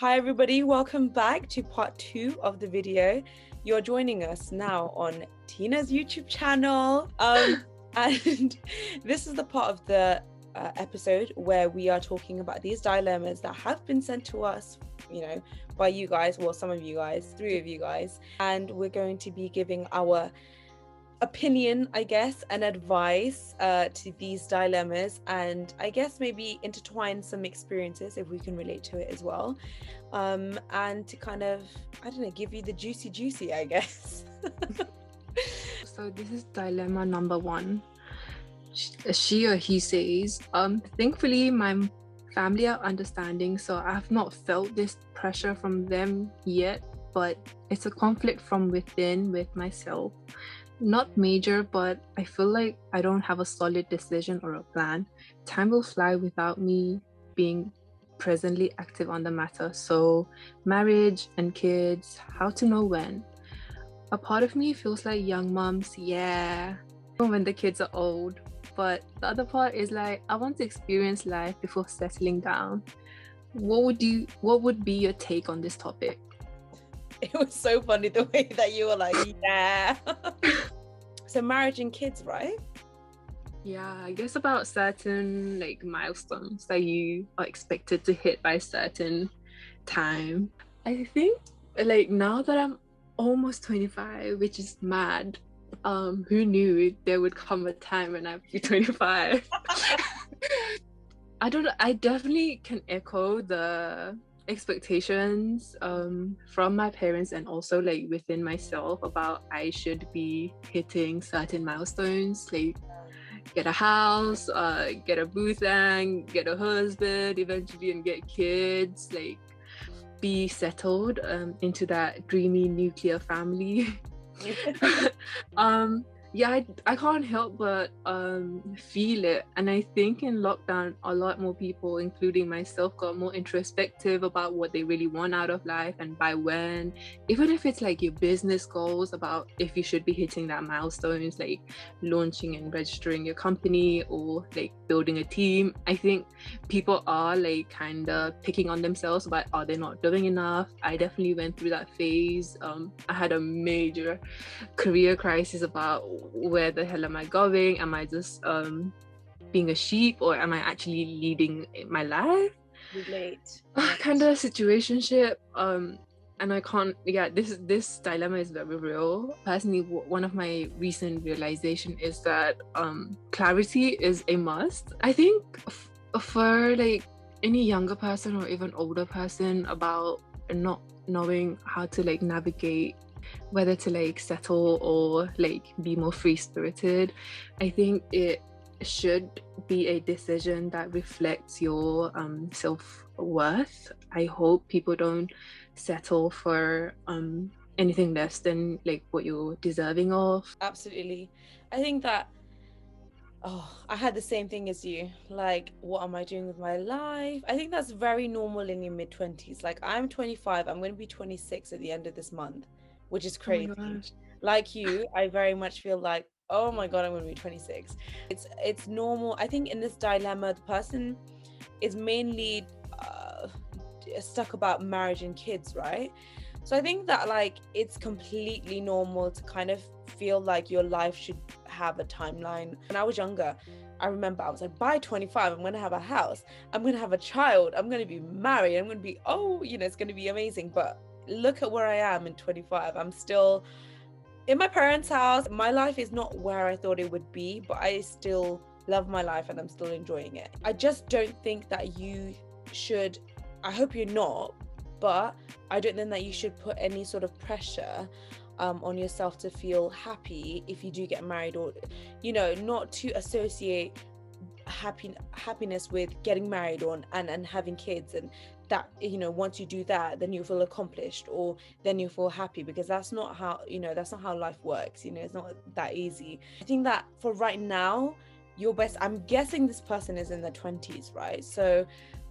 Hi everybody, welcome back to part 2 of the video. You're joining us now on Tina's YouTube channel. And this is the part of the episode where we are talking about these dilemmas that have been sent to us, by you guys, well, some of you guys, 3 of you guys. And we're going to be giving our opinion, I guess, and advice to these dilemmas, and I guess maybe intertwine some experiences if we can relate to it as well, and to kind of, I don't know, give you the juicy, I guess. So this is dilemma number 1. She or he says, thankfully my family are understanding, so I have not felt this pressure from them yet, but it's a conflict from within with myself. Not major, but I feel like I don't have a solid decision or a plan. Time will fly without me being presently active on the matter. So marriage and kids, how to know when? A part of me feels like young moms, yeah, when the kids are old. But the other part is like, I want to experience life before settling down. What would be your take on this topic? It was so funny the way that you were like, yeah. So marriage and kids, right? Yeah, I guess about certain like milestones that you are expected to hit by a certain time. I think like now that I'm almost 25, which is mad. Who knew there would come a time when I'd be 25? I definitely can echo the expectations from my parents and also like within myself about I should be hitting certain milestones, like get a house, get a boothang, get a husband eventually, and get kids, like be settled into that dreamy nuclear family. I can't help but feel it, and I think in lockdown a lot more people, including myself, got more introspective about what they really want out of life and by when, even if it's like your business goals, about if you should be hitting that milestones, like launching and registering your company or like building a team. I think people are like kind of picking on themselves about, are they not doing enough? I definitely went through that phase. I had a major career crisis about where the hell am I going? Am I just being a sheep, or am I actually leading my life? Relate. Kind of situationship. And I can't. Yeah, this dilemma is very real. Personally, one of my recent realization is that clarity is a must. I think for like any younger person or even older person about not knowing how to like navigate whether to like settle or like be more free-spirited, I think it should be a decision that reflects your self-worth. I hope people don't settle for anything less than like what you're deserving of. Absolutely. I think that I had the same thing as you. Like, what am I doing with my life? I think that's very normal in your mid-20s. Like, I'm 25, I'm going to be 26 at the end of this month, which is crazy. Oh my gosh. Like you, I very much feel like, oh my God, I'm going to be 26. It's normal. I think in this dilemma, the person is mainly stuck about marriage and kids, right? So I think that like it's completely normal to kind of feel like your life should have a timeline. When I was younger, I remember I was like, by 25, I'm going to have a house, I'm going to have a child, I'm going to be married, I'm going to be, it's going to be amazing. But look at where I am in 25. I'm still in my parents' house. My life is not where I thought it would be, but I still love my life and I'm still enjoying it. I just don't think that you should, I hope you're not, but I don't think that you should put any sort of pressure on yourself to feel happy if you do get married, or not to associate happiness with getting married and having kids, and that once you do that then you feel accomplished or then you feel happy, because that's not how life works. It's not that easy. I think that for right now, your best, I'm guessing this person is in their 20s, right? So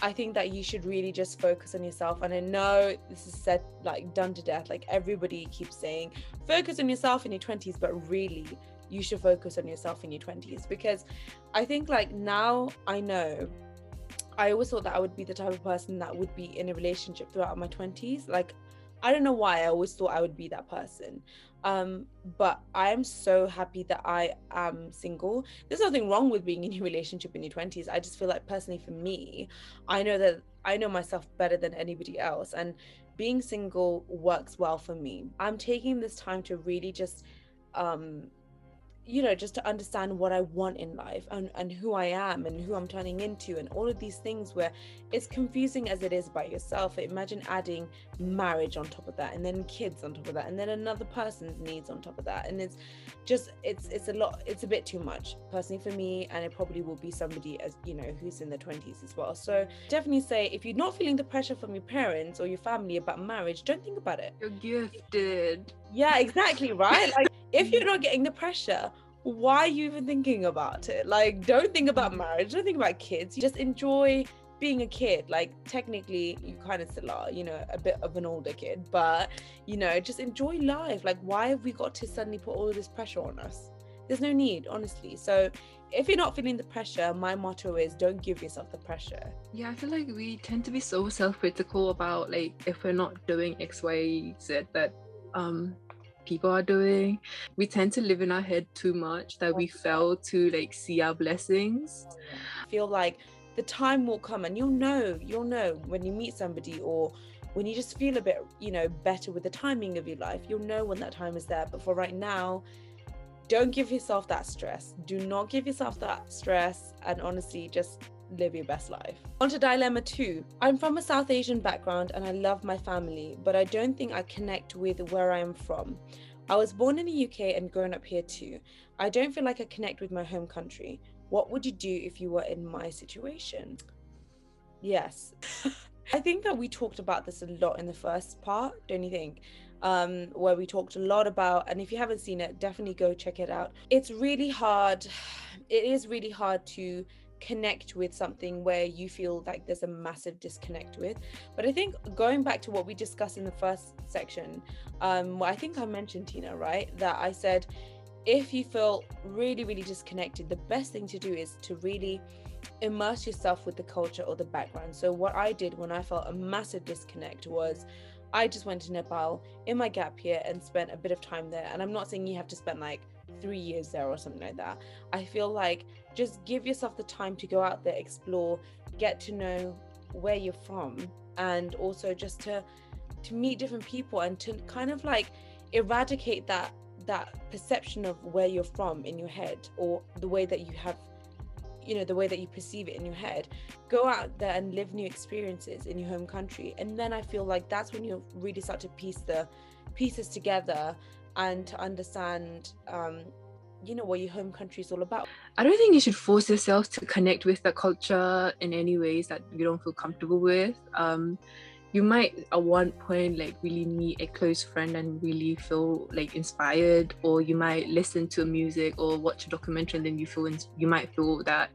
I think that you should really just focus on yourself. And I know this is said like done to death, like everybody keeps saying focus on yourself in your 20s, but really you should focus on yourself in your 20s, because I think like now I know I always thought that I would be the type of person that would be in a relationship throughout my 20s. Like, I don't know why I always thought I would be that person. But I am so happy that I am single. There's nothing wrong with being in a relationship in your 20s. I just feel like personally for me, I know that I know myself better than anybody else. And being single works well for me. I'm taking this time to really just just to understand what I want in life, and who I am and who I'm turning into, and all of these things where it's confusing as it is by yourself. Imagine adding marriage on top of that, and then kids on top of that, and then another person's needs on top of that, and it's a lot. It's a bit too much personally for me, and it probably will be somebody, as you know, who's in their 20s as well. So definitely say, if you're not feeling the pressure from your parents or your family about marriage, don't think about it. You're gifted. Yeah, exactly, right? Like, if you're not getting the pressure, why are you even thinking about it? Like, don't think about marriage, don't think about kids. You just enjoy being a kid. Like, technically you kind of still are, a bit of an older kid, but just enjoy life. Like, why have we got to suddenly put all of this pressure on us? There's no need, honestly. So if you're not feeling the pressure, my motto is, don't give yourself the pressure. Yeah, I feel like we tend to be so self-critical about, like, if we're not doing X, Y, Z that people are doing. We tend to live in our head too much that we fail to, like, see our blessings. I feel like the time will come, and you'll know when you meet somebody, or when you just feel a bit better with the timing of your life. You'll know when that time is there. But for right now, don't give yourself that stress. Do not give yourself that stress, and honestly, just live your best life. On to dilemma 2. I'm from a South Asian background and I love my family, but I don't think I connect with where I am from. I was born in the UK and grown up here too. I don't feel like I connect with my home country. What would you do if you were in my situation? Yes. I think that we talked about this a lot in the first part, don't you think? Where we talked a lot about, and if you haven't seen it, definitely go check it out. It's really hard. It is really hard to connect with something where you feel like there's a massive disconnect with. But I think going back to what we discussed in the first section, I think I mentioned, Tina, right, that I said, if you feel really, really disconnected, the best thing to do is to really immerse yourself with the culture or the background. So what I did when I felt a massive disconnect was I just went to Nepal in my gap year and spent a bit of time there. And I'm not saying you have to spend like 3 years there or something like that. I feel like just give yourself the time to go out there, explore, get to know where you're from, and also just to meet different people, and to kind of like eradicate that perception of where you're from in your head, or the way that you have, the way that you perceive it in your head. Go out there and live new experiences in your home country, and then I feel like that's when you really start to piece the pieces together and to understand what your home country is all about. I don't think you should force yourself to connect with the culture in any ways that you don't feel comfortable with. You might at one point like really meet a close friend and really feel like inspired, or you might listen to music or watch a documentary and then you might feel that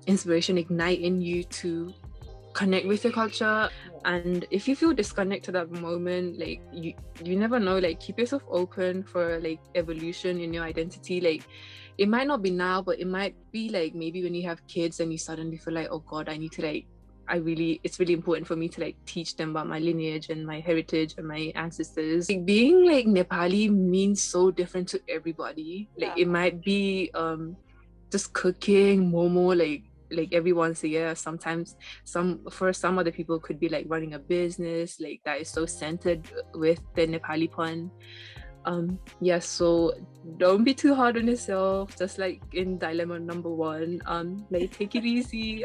inspiration ignite in you to connect with your culture. And if you feel disconnected at the moment, like you never know, like keep yourself open for like evolution in your identity. Like it might not be now, but it might be like maybe when you have kids and you suddenly feel like, oh god, I need to like it's really important for me to like teach them about my lineage and my heritage and my ancestors. Like, being like Nepali means so different to everybody. Like it might be just cooking momo like every once a year. Sometimes for some other people could be like running a business like that is so centered with the Nepali pun. So don't be too hard on yourself, just like in dilemma number 1. Like take it easy,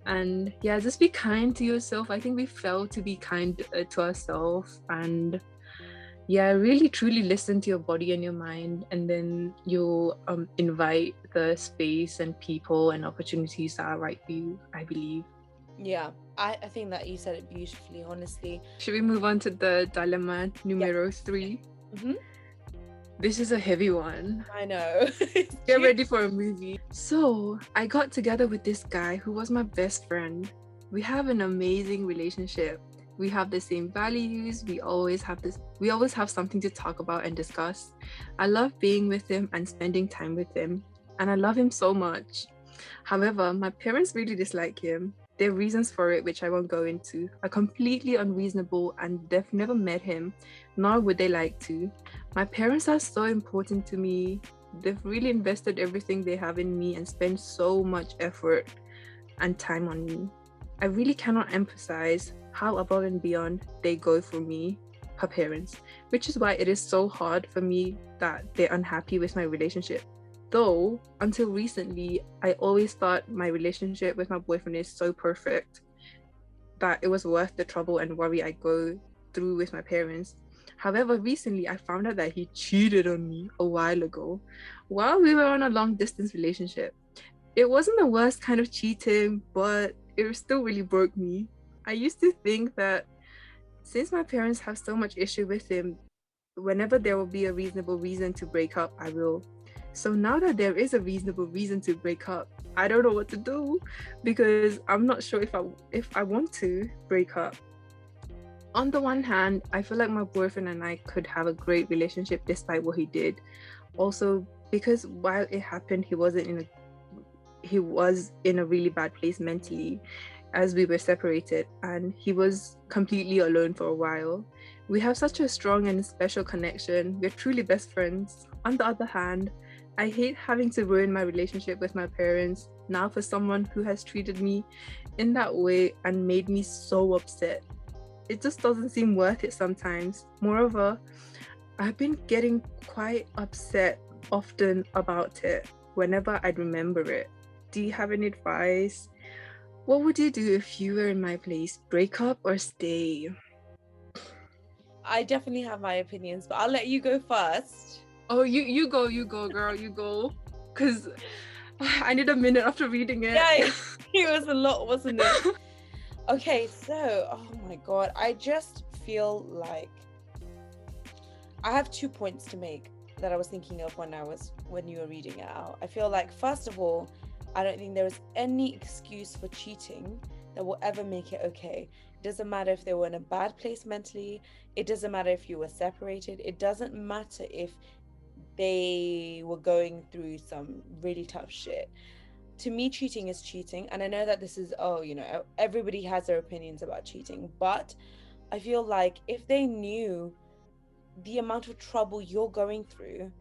and just be kind to yourself. I think we fail to be kind to ourselves, and really truly listen to your body and your mind, and then you'll invite the space and people and opportunities that are right for you, I believe. I think that you said it beautifully, honestly. Should we move on to the dilemma numero 3? Mm-hmm. This is a heavy one. I know. Get ready for a movie. So I got together with this guy who was my best friend. We have an amazing relationship. We have the same values. We always have something to talk about and discuss. I love being with him and spending time with him, and I love him so much. However, my parents really dislike him. Their reasons for it, which I won't go into, are completely unreasonable, and they've never met him, nor would they like to. My parents are so important to me. They've really invested everything they have in me and spent so much effort and time on me. I really cannot emphasize how above and beyond they go for me, her parents, which is why it is so hard for me that they're unhappy with my relationship. Though, until recently, I always thought my relationship with my boyfriend is so perfect that it was worth the trouble and worry I go through with my parents. However, recently I found out that he cheated on me a while ago while we were on a long distance relationship. It wasn't the worst kind of cheating, but it still really broke me. I used to think that since my parents have so much issue with him, whenever there will be a reasonable reason to break up, I will. So now that there is a reasonable reason to break up, I don't know what to do because I'm not sure if I want to break up. On the one hand, I feel like my boyfriend and I could have a great relationship despite what he did. Also, because while it happened, he was in a really bad place mentally as we were separated, and he was completely alone for a while. We have such a strong and special connection. We're truly best friends. On the other hand, I hate having to ruin my relationship with my parents now for someone who has treated me in that way and made me so upset. It just doesn't seem worth it sometimes. Moreover, I've been getting quite upset often about it whenever I remember it. Do you have any advice? What would you do if you were in my place? Break up or stay? I definitely have my opinions, but I'll let you go first. Oh, you go, girl, you go. Because I need a minute after reading it. Yeah, it was a lot, wasn't it? Okay, so, oh my God, I just feel like I have 2 points to make that I was thinking of when you were reading it out. I feel like, first of all, I don't think there is any excuse for cheating that will ever make it okay. It doesn't matter if they were in a bad place mentally. It doesn't matter if you were separated. It doesn't matter if they were going through some really tough shit. To me, cheating is cheating. And I know that this is, everybody has their opinions about cheating. But I feel like if they knew the amount of trouble you're going through,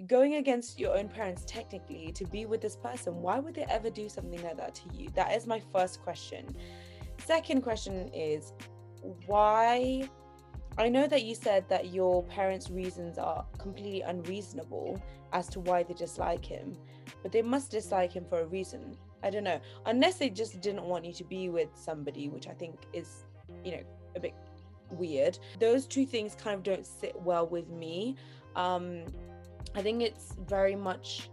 going against your own parents technically to be with this person, why would they ever do something like that to you? That is my first question. Second question is, why? I know that you said that your parents' reasons are completely unreasonable as to why they dislike him, but they must dislike him for a reason. I don't know, unless they just didn't want you to be with somebody, which I think is, a bit weird. Those two things kind of don't sit well with me. I think it's very much,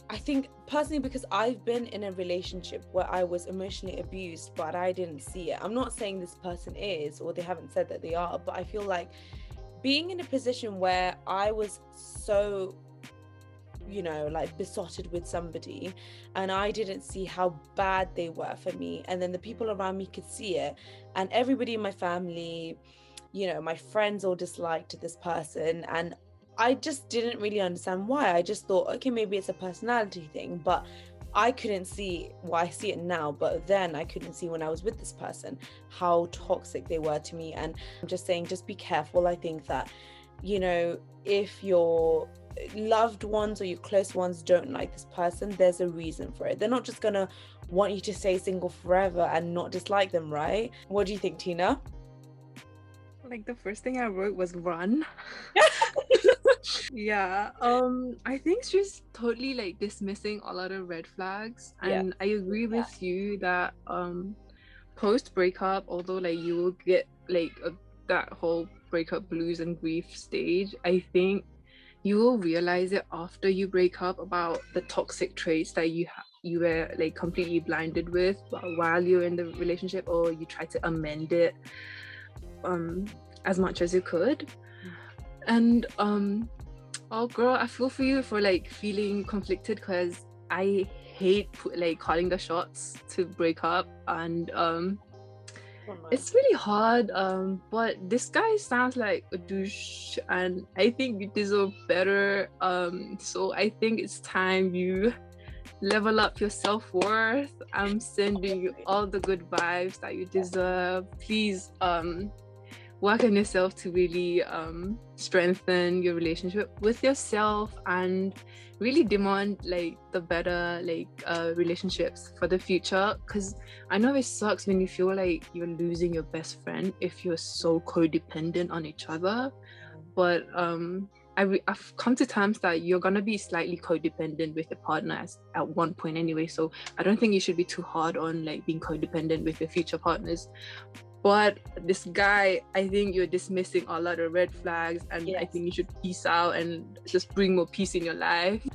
I think personally, because I've been in a relationship where I was emotionally abused, but I didn't see it. I'm not saying this person is, or they haven't said that they are, but I feel like being in a position where I was so, besotted with somebody and I didn't see how bad they were for me. And then the people around me could see it. And everybody in my family, my friends all disliked this person. And I just didn't really understand why. I just thought, okay, maybe it's a personality thing, but I couldn't see, well, I see it now, but then I couldn't see when I was with this person how toxic they were to me. And I'm just saying, just be careful. I think that, if your loved ones or your close ones don't like this person, there's a reason for it. They're not just gonna want you to stay single forever and not dislike them, right? What do you think, Tina? Like, the first thing I wrote was run. Yeah, I think she's totally like dismissing a lot of red flags, and I agree with you that post breakup, although like you will get like that whole breakup blues and grief stage, I think you will realize it after you break up about the toxic traits that you were like completely blinded with while you're in the relationship, or you try to amend it as much as you could. And oh girl, I feel for you for like feeling conflicted, because I hate like calling the shots to break up, and it's really hard, but this guy sounds like a douche and I think you deserve better, so I think it's time you level up your self-worth. I'm sending you all the good vibes that you deserve. Please work on yourself to really strengthen your relationship with yourself and really demand like the better relationships for the future, because I know it sucks when you feel like you're losing your best friend if you're so codependent on each other, but I've come to terms that you're gonna be slightly codependent with your partner at one point anyway, so I don't think you should be too hard on like being codependent with your future partners. But this guy, I think you're dismissing a lot of red flags, and I think you should peace out and just bring more peace in your life.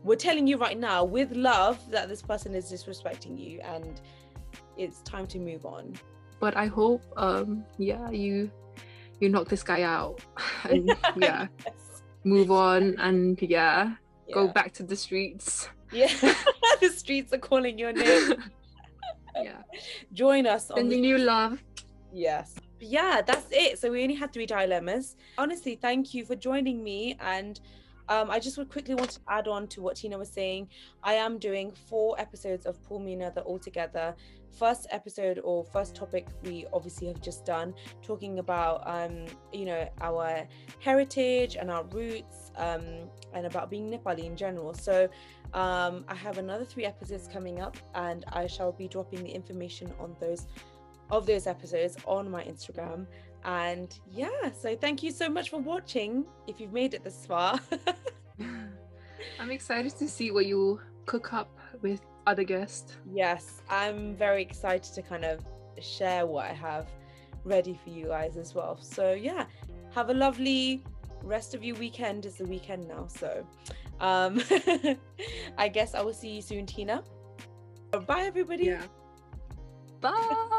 We're telling you right now with love that this person is disrespecting you and it's time to move on. But I hope you knock this guy out and Yes. move on and go back to the streets. The streets are calling your name. Join us. Sending you love. Yes. That's it. So we only had 3 dilemmas. Honestly, thank you for joining me. And I just would quickly want to add on to what Tina was saying. I am doing 4 episodes of Pull Me Another all together. First episode or first topic we obviously have just done, talking about our heritage and our roots, and about being Nepali in general. So I have another 3 episodes coming up, and I shall be dropping the information on those episodes on my Instagram. And so thank you so much for watching if you've made it this far. I'm excited to see what you cook up with other guests. Yes, I'm very excited to kind of share what I have ready for you guys as well. So have a lovely rest of your weekend. It's the weekend now, so I guess I will see you soon, Tina. Bye everybody. Bye.